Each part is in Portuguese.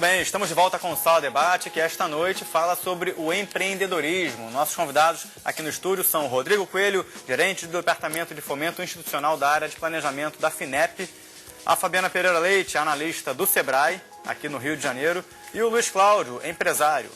Muito bem, estamos de volta com o Sala Debate, que esta noite fala sobre o empreendedorismo. Nossos convidados aqui no estúdio são o Rodrigo Coelho, gerente do Departamento de Fomento Institucional da área de Planejamento da FINEP, a Fabiana Pereira Leite, analista do SEBRAE, aqui no Rio de Janeiro, e o Luiz Cláudio, empresário.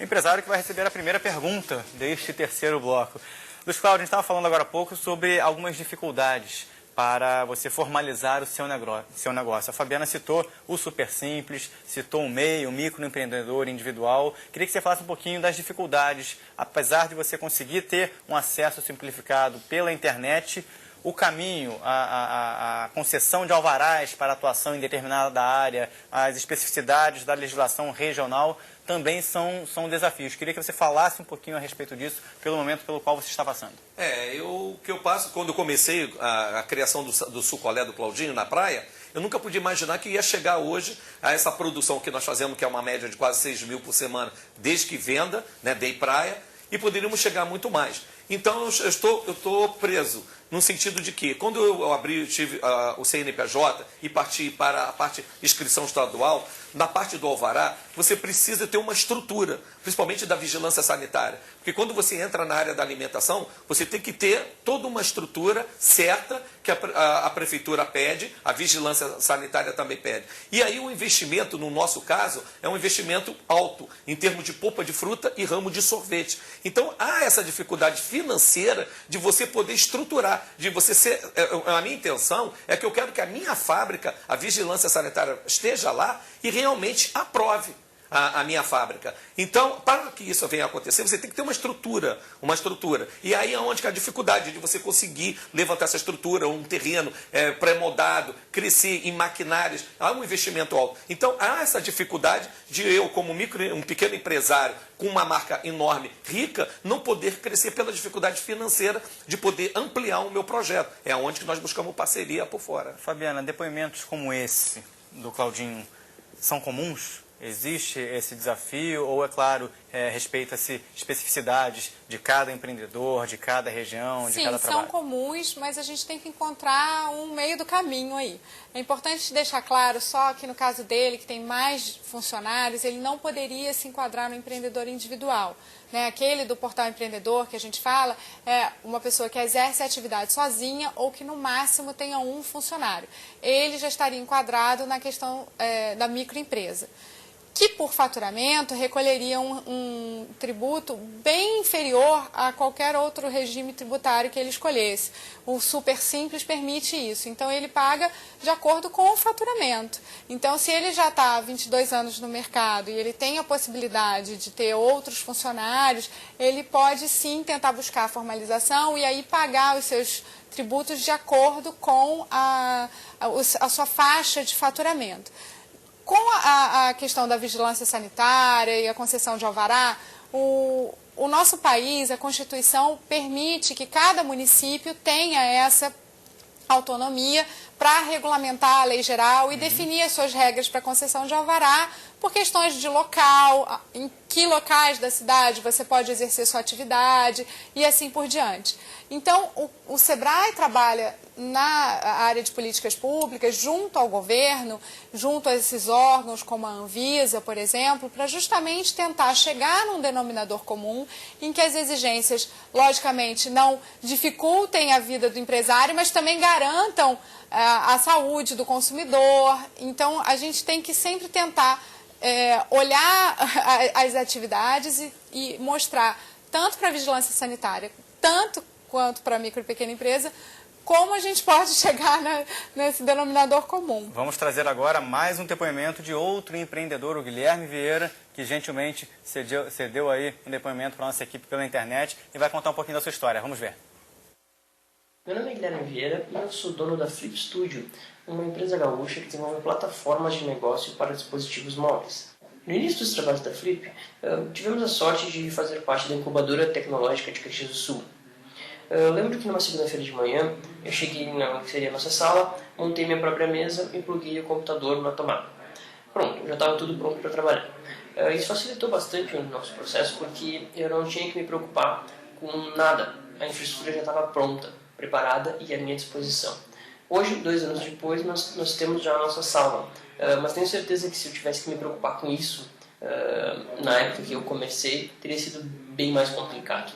Empresário que vai receber a primeira pergunta deste terceiro bloco. Luiz Cláudio, a gente estava falando agora há pouco sobre algumas dificuldades para você formalizar o seu negócio. A Fabiana citou o Super Simples, citou o MEI, o microempreendedor individual. Queria que você falasse um pouquinho das dificuldades, apesar de você conseguir ter um acesso simplificado pela internet, o caminho, a concessão de alvarás para atuação em determinada área, as especificidades da legislação regional também são desafios. Queria que você falasse um pouquinho a respeito disso, pelo momento pelo qual você está passando. O que eu passo, quando eu comecei a criação do sucolé do Claudinho na praia, eu nunca podia imaginar que ia chegar hoje a essa produção que nós fazemos, que é uma média de quase 6 mil por semana, desde que venda, né, Day Praia, e poderíamos chegar muito mais. Então, eu estou preso, no sentido de que, quando eu tive o CNPJ e parti para a parte de inscrição estadual, na parte do alvará, você precisa ter uma estrutura, principalmente da vigilância sanitária. Porque quando você entra na área da alimentação, você tem que ter toda uma estrutura certa que a prefeitura pede, a vigilância sanitária também pede. E aí o investimento, no nosso caso, é um investimento alto, em termos de polpa de fruta e ramo de sorvete. Então, há essa dificuldade financeira de você poder estruturar, de você ser... A minha intenção é que eu quero que a minha fábrica, a vigilância sanitária, esteja lá e realmente aprove a minha fábrica. Então, para que isso venha a acontecer, você tem que ter uma estrutura. E aí é onde que a dificuldade de você conseguir levantar essa estrutura, um terreno pré-moldado, crescer em maquinários, há um investimento alto. Então, há essa dificuldade de eu, como um pequeno empresário, com uma marca enorme, rica, não poder crescer pela dificuldade financeira de poder ampliar o meu projeto. É onde que nós buscamos parceria por fora. Fabiana, depoimentos como esse do Claudinho são comuns? Existe esse desafio ou, é claro, respeita-se especificidades de cada empreendedor, de cada região, de cada trabalho? Sim, são comuns, mas a gente tem que encontrar um meio do caminho aí. É importante deixar claro só que no caso dele, que tem mais funcionários, ele não poderia se enquadrar no empreendedor individual. Né? Aquele do portal empreendedor que a gente fala é uma pessoa que exerce a atividade sozinha ou que no máximo tenha um funcionário. Ele já estaria enquadrado na questão da microempresa, que por faturamento recolheria um tributo bem inferior a qualquer outro regime tributário que ele escolhesse. O Super Simples permite isso, então ele paga de acordo com o faturamento. Então, se ele já está há 22 anos no mercado e ele tem a possibilidade de ter outros funcionários, ele pode sim tentar buscar a formalização e aí pagar os seus tributos de acordo com a sua faixa de faturamento. Com a questão da vigilância sanitária e a concessão de alvará, o nosso país, a Constituição, permite que cada município tenha essa autonomia para regulamentar a lei geral e definir as suas regras para concessão de alvará por questões de local, em que locais da cidade você pode exercer sua atividade e assim por diante. Então, o SEBRAE trabalha na área de políticas públicas, junto ao governo, junto a esses órgãos como a Anvisa, por exemplo, para justamente tentar chegar num denominador comum em que as exigências, logicamente, não dificultem a vida do empresário, mas também garantam a saúde do consumidor. Então, a gente tem que sempre tentar olhar as atividades e mostrar, tanto para a vigilância sanitária, tanto quanto para a micro e pequena empresa, como a gente pode chegar nesse denominador comum. Vamos trazer agora mais um depoimento de outro empreendedor, o Guilherme Vieira, que gentilmente cedeu aí um depoimento para a nossa equipe pela internet e vai contar um pouquinho da sua história. Vamos ver. Meu nome é Guilherme Vieira e eu sou dono da Flip Studio, uma empresa gaúcha que desenvolve plataformas de negócio para dispositivos móveis. No início dos trabalhos da Flip, tivemos a sorte de fazer parte da incubadora tecnológica de Caxias do Sul. Eu lembro que numa segunda-feira de manhã, eu cheguei na que seria a nossa sala, montei minha própria mesa e pluguei o computador na tomada. Pronto, já estava tudo pronto para trabalhar. Isso facilitou bastante o nosso processo porque eu não tinha que me preocupar com nada. A infraestrutura já estava pronta, preparada e à minha disposição. Hoje, 2 anos depois, nós temos já a nossa sala. Mas tenho certeza que se eu tivesse que me preocupar com isso, na época que eu comecei, teria sido bem mais complicado.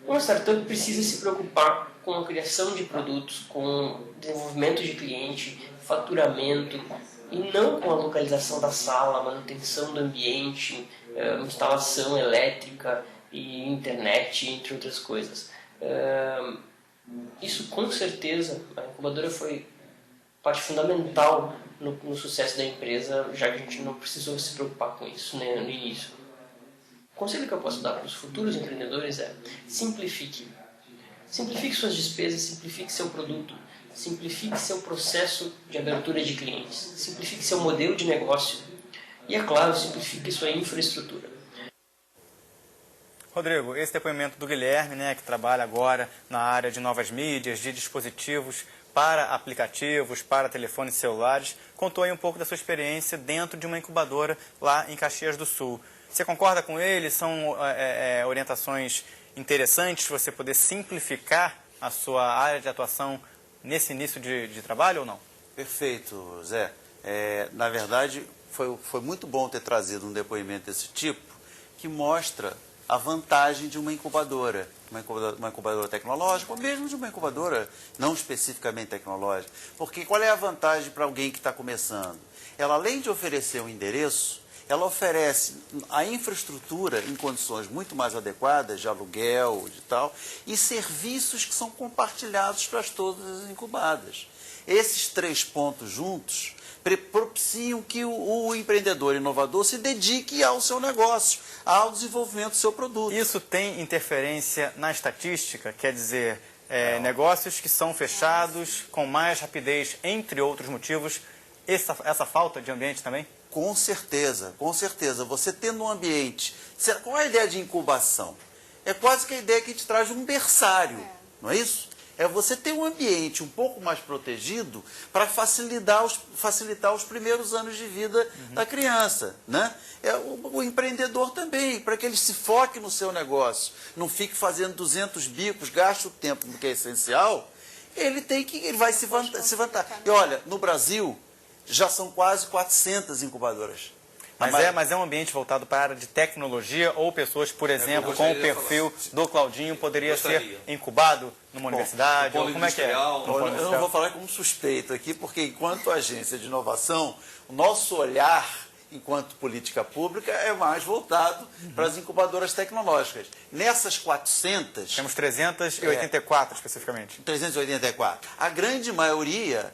Uma startup precisa se preocupar com a criação de produtos, com desenvolvimento de cliente, faturamento, e não com a localização da sala, manutenção do ambiente, instalação elétrica e internet, entre outras coisas. Isso com certeza, a incubadora foi parte fundamental no sucesso da empresa, já que a gente não precisou se preocupar com isso, né, no início. O conselho que eu posso dar para os futuros empreendedores é: simplifique. Simplifique suas despesas, simplifique seu produto, simplifique seu processo de abertura de clientes, simplifique seu modelo de negócio e, é claro, simplifique sua infraestrutura. Rodrigo, esse depoimento do Guilherme, né, que trabalha agora na área de novas mídias, de dispositivos para aplicativos, para telefones celulares, contou aí um pouco da sua experiência dentro de uma incubadora lá em Caxias do Sul. Você concorda com ele? São orientações interessantes você poder simplificar a sua área de atuação nesse início de trabalho ou não? Perfeito, Zé. Na verdade, foi muito bom ter trazido um depoimento desse tipo, que mostra a vantagem de uma incubadora tecnológica, ou mesmo de uma incubadora não especificamente tecnológica. Porque qual é a vantagem para alguém que está começando? Ela, além de oferecer um endereço, ela oferece a infraestrutura em condições muito mais adequadas, de aluguel, de tal, e serviços que são compartilhados para todas as incubadas. Esses 3 pontos juntos propiciam que o empreendedor inovador se dedique ao seu negócio, ao desenvolvimento do seu produto. Isso tem interferência na estatística? Quer dizer, negócios que são fechados com mais rapidez, entre outros motivos, essa falta de ambiente também? Com certeza, com certeza. Você tendo um ambiente... Qual é a ideia de incubação? É quase que a ideia que a gente traz de um berçário, não é isso? É você ter um ambiente um pouco mais protegido para facilitar os primeiros anos de vida da criança, né? O empreendedor também, para que ele se foque no seu negócio, não fique fazendo 200 bicos, gaste o tempo que é essencial, ele vai se vantar. E olha, no Brasil já são quase 400 incubadoras. Mas é um ambiente voltado para a área de tecnologia ou pessoas, por exemplo, com o perfil do Claudinho, poderia ser incubado numa universidade? Ou como é que é? Eu não vou falar como suspeito aqui, porque enquanto agência de inovação, o nosso olhar enquanto política pública é mais voltado para as incubadoras tecnológicas. Nessas 400... Temos 384 especificamente. 384. A grande maioria,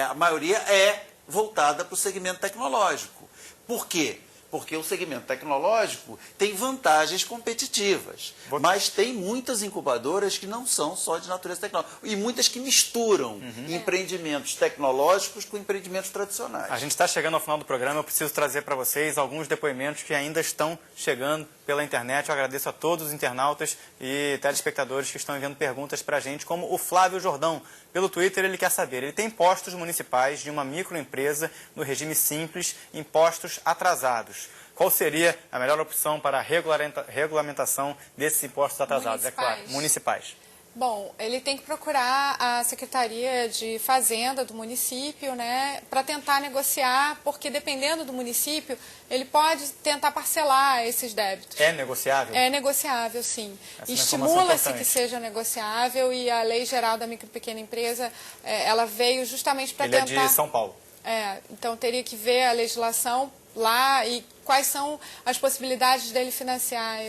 a maioria é voltada para o segmento tecnológico. Por quê? Porque o segmento tecnológico tem vantagens competitivas, mas tem muitas incubadoras que não são só de natureza tecnológica e muitas que misturam empreendimentos tecnológicos com empreendimentos tradicionais. A gente está chegando ao final do programa, eu preciso trazer para vocês alguns depoimentos que ainda estão chegando pela internet. Eu agradeço a todos os internautas e telespectadores que estão enviando perguntas para a gente, como o Flávio Jordão. Pelo Twitter, ele quer saber, ele tem impostos municipais de uma microempresa no regime simples, impostos atrasados. Qual seria a melhor opção para a regulamentação desses impostos atrasados? Municipais. É claro, municipais. Bom, ele tem que procurar a Secretaria de Fazenda do município, né, para tentar negociar, porque dependendo do município, ele pode tentar parcelar esses débitos. É negociável? É negociável, sim. Estimula-se que seja negociável e a Lei Geral da Micro e Pequena Empresa, ela veio justamente para tentar... Ele é de São Paulo. Então teria que ver a legislação lá e quais são as possibilidades dele financiar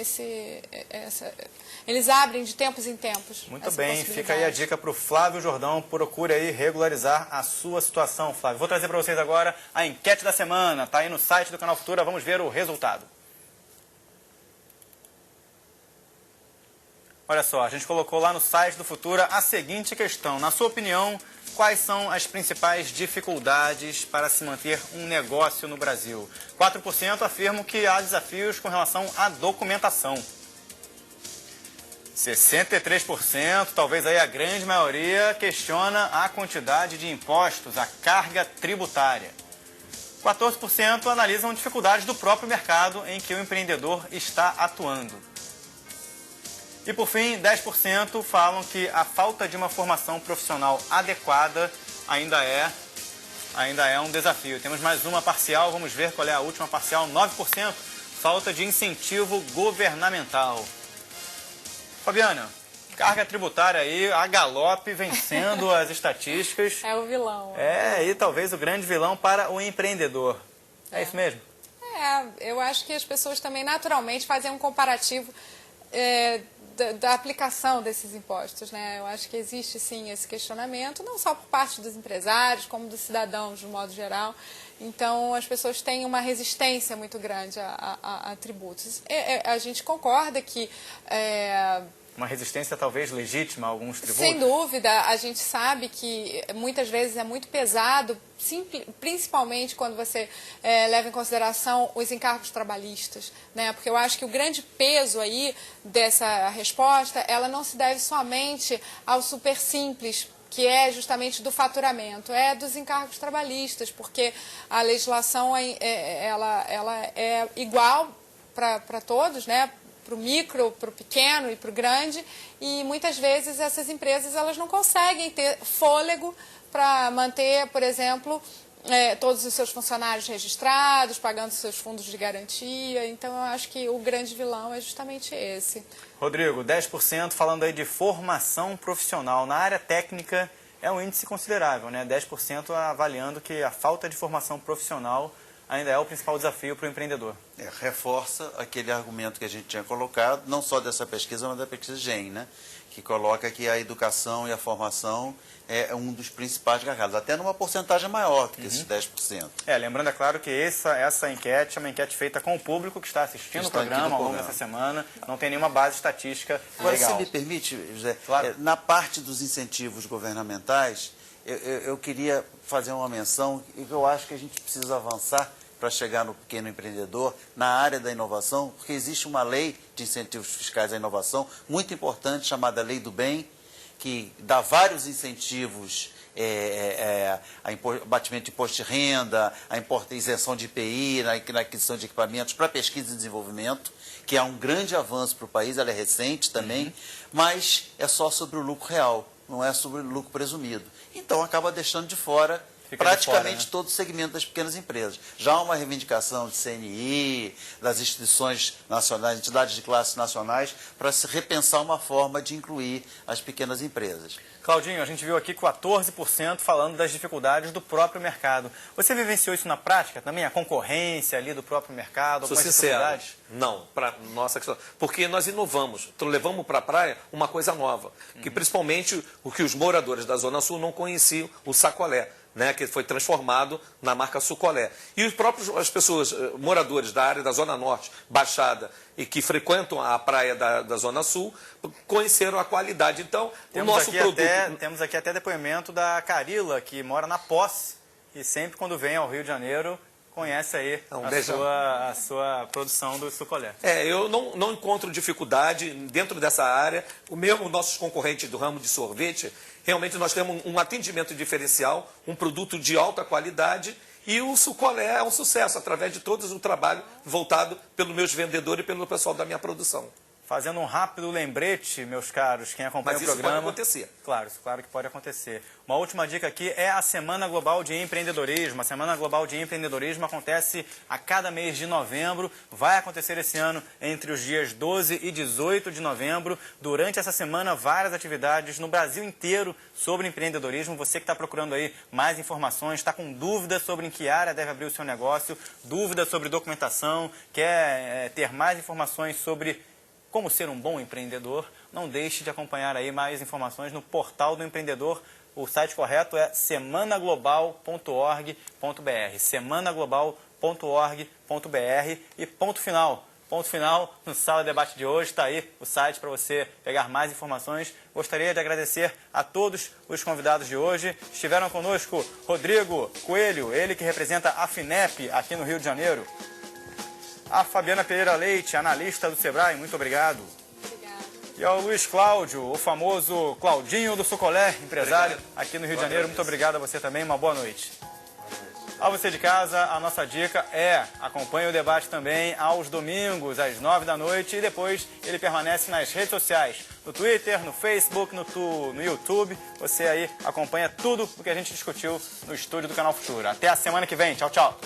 eles abrem de tempos em tempos. Muito bem, fica aí a dica para o Flávio Jordão. Procure aí regularizar a sua situação, Flávio. Vou trazer para vocês agora a enquete da semana. Está aí no site do Canal Futura, vamos ver o resultado. Olha só, a gente colocou lá no site do Futura a seguinte questão. Na sua opinião, quais são as principais dificuldades para se manter um negócio no Brasil? 4% afirmam que há desafios com relação à documentação. 63%, talvez aí a grande maioria, questiona a quantidade de impostos, a carga tributária. 14% analisam dificuldades do próprio mercado em que o empreendedor está atuando. E por fim, 10% falam que a falta de uma formação profissional adequada ainda é um desafio. Temos mais uma parcial, vamos ver qual é a última parcial. 9%, falta de incentivo governamental. Fabiana, carga tributária aí, a galope, vencendo as estatísticas. É o vilão. E talvez o grande vilão para o empreendedor. É isso mesmo? Eu acho que as pessoas também naturalmente fazem um comparativo da aplicação desses impostos, né? Eu acho que existe sim esse questionamento, não só por parte dos empresários, como dos cidadãos de um modo geral. Então as pessoas têm uma resistência muito grande a tributos. A gente concorda que uma resistência talvez legítima a alguns tributos? Sem dúvida, a gente sabe que muitas vezes é muito pesado, principalmente quando você leva em consideração os encargos trabalhistas, né? Porque eu acho que o grande peso aí dessa resposta, ela não se deve somente ao super simples, que é justamente do faturamento, é dos encargos trabalhistas, porque a legislação ela é igual para todos, né? Para o micro, para o pequeno e para o grande, e muitas vezes essas empresas elas não conseguem ter fôlego para manter, por exemplo, todos os seus funcionários registrados, pagando seus fundos de garantia. Então eu acho que o grande vilão é justamente esse. Rodrigo, 10% falando aí de formação profissional. Na área técnica é um índice considerável, né? 10% avaliando que a falta de formação profissional ainda é o principal desafio para o empreendedor. Reforça aquele argumento que a gente tinha colocado, não só dessa pesquisa, mas da pesquisa GEM, né? Que coloca que a educação e a formação é um dos principais gargalos, até numa porcentagem maior do que esses 10%. Lembrando, é claro, que essa enquete é uma enquete feita com o público que está assistindo o programa ao longo dessa semana, não tem nenhuma base estatística legal. legal. Agora, se me permite, José, claro. Na parte dos incentivos governamentais, eu queria fazer uma menção que eu acho que a gente precisa avançar para chegar no pequeno empreendedor, na área da inovação, porque existe uma lei de incentivos fiscais à inovação muito importante, chamada Lei do Bem, que dá vários incentivos, abatimento de imposto de renda, a isenção de IPI, na aquisição de equipamentos para pesquisa e desenvolvimento, que é um grande avanço para o país, ela é recente também, mas é só sobre o lucro real, não é sobre o lucro presumido. Então acaba deixando de fora praticamente todo o segmento das pequenas empresas. Já há uma reivindicação de CNI, das instituições nacionais, entidades de classes nacionais, para se repensar uma forma de incluir as pequenas empresas. Claudinho, a gente viu aqui 14% falando das dificuldades do próprio mercado. Você vivenciou isso na prática também? A concorrência ali do próprio mercado? Sou sincero, não, para nossa questão. Porque nós inovamos, então levamos para a praia uma coisa nova, que principalmente o que os moradores da Zona Sul não conheciam, o sacolé, né, que foi transformado na marca Sucolé. E as pessoas, moradores da área da Zona Norte, Baixada, e que frequentam a praia da Zona Sul, conheceram a qualidade. Então, o nosso produto... Temos aqui até depoimento da Carila, que mora na Posse, e sempre quando vem ao Rio de Janeiro, conhece aí a sua produção do sucolé. Eu não encontro dificuldade dentro dessa área. Mesmo nossos concorrentes do ramo de sorvete, realmente nós temos um atendimento diferencial, um produto de alta qualidade, e o sucolé é um sucesso, através de todo o trabalho voltado pelos meus vendedores e pelo pessoal da minha produção. Fazendo um rápido lembrete, meus caros, quem acompanha o programa... Mas isso pode acontecer. Claro que pode acontecer. Uma última dica aqui é a Semana Global de Empreendedorismo. A Semana Global de Empreendedorismo acontece a cada mês de novembro. Vai acontecer esse ano entre os dias 12 e 18 de novembro. Durante essa semana, várias atividades no Brasil inteiro sobre empreendedorismo. Você que está procurando aí mais informações, está com dúvidas sobre em que área deve abrir o seu negócio, dúvidas sobre documentação, quer ter mais informações sobre como ser um bom empreendedor, não deixe de acompanhar aí mais informações no Portal do Empreendedor. O site correto é semanaglobal.org.br, semanaglobal.org.br e ponto final. Ponto final no Sala de Debate de hoje, está aí o site para você pegar mais informações. Gostaria de agradecer a todos os convidados de hoje. Estiveram conosco Rodrigo Coelho, ele que representa a FINEP aqui no Rio de Janeiro. A Fabiana Pereira Leite, analista do Sebrae, muito obrigado. Obrigada. E ao Luiz Cláudio, o famoso Claudinho do Sucolé, empresário aqui no Rio de Janeiro. Muito obrigado a você também, uma boa noite. A você de casa, a nossa dica é: acompanhe o debate também aos domingos, às 9 da noite, e depois ele permanece nas redes sociais, no Twitter, no Facebook, no YouTube. Você aí acompanha tudo o que a gente discutiu no estúdio do Canal Futuro. Até a semana que vem. Tchau, tchau.